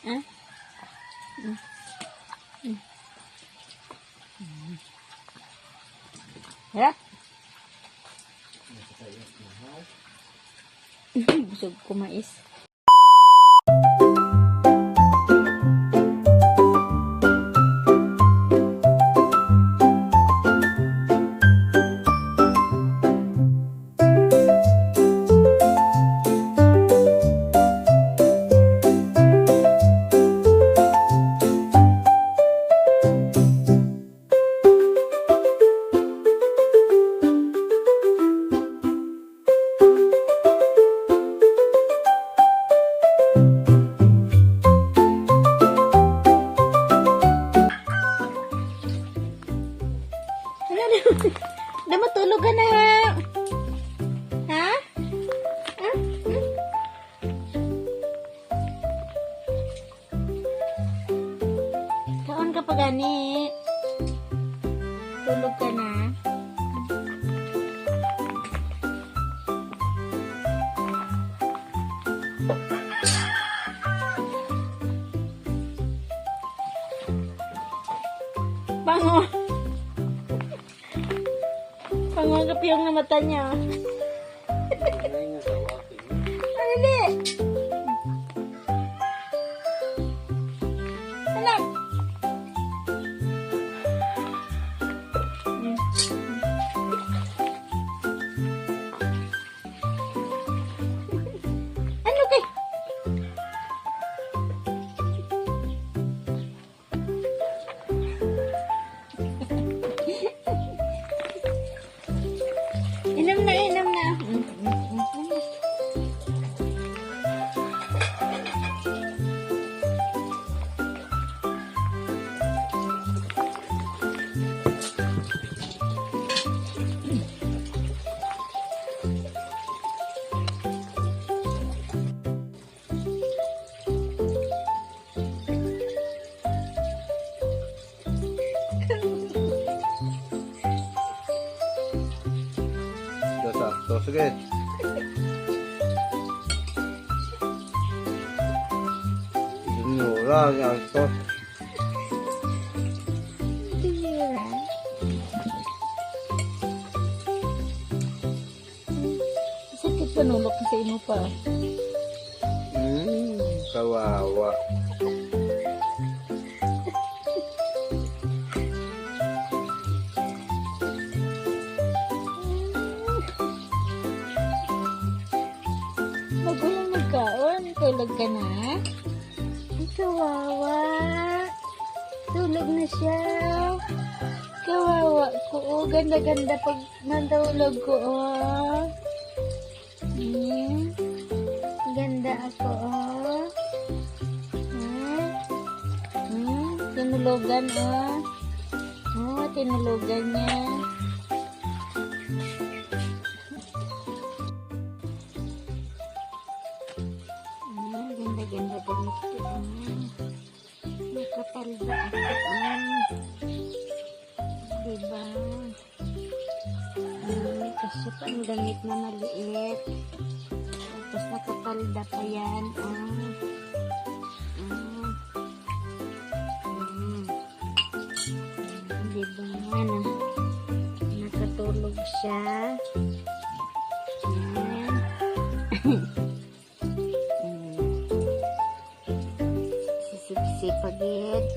Ha? Harap. Busog ko mais. Udah matulog ka na. Ha? Ha? Kaon ka pa gani. Tulog ka na. Bango. Pangangap yung na mata niya. Alili! Anak! Ano kay? Inom na, inom na. Sakto, sige. Sinura, sakto. Sakit panulok sa ino pa. Kawawa. Magulang magkaon. Tulog ka na. Ay, kawawa. Tulog na siya. Kawawa ko. Oh, ganda-ganda pag natulog ko. Oh. Ganda ako. Oh. Tinulugan. Oh. Oh, tinulugan niya. Ganda-ganda damit ko. Nakapalda ako. Diba? Kasi pa ang damit na maliit. Tapos nakapalda pa yan. Diba? Nakatulog siya. Sipagit.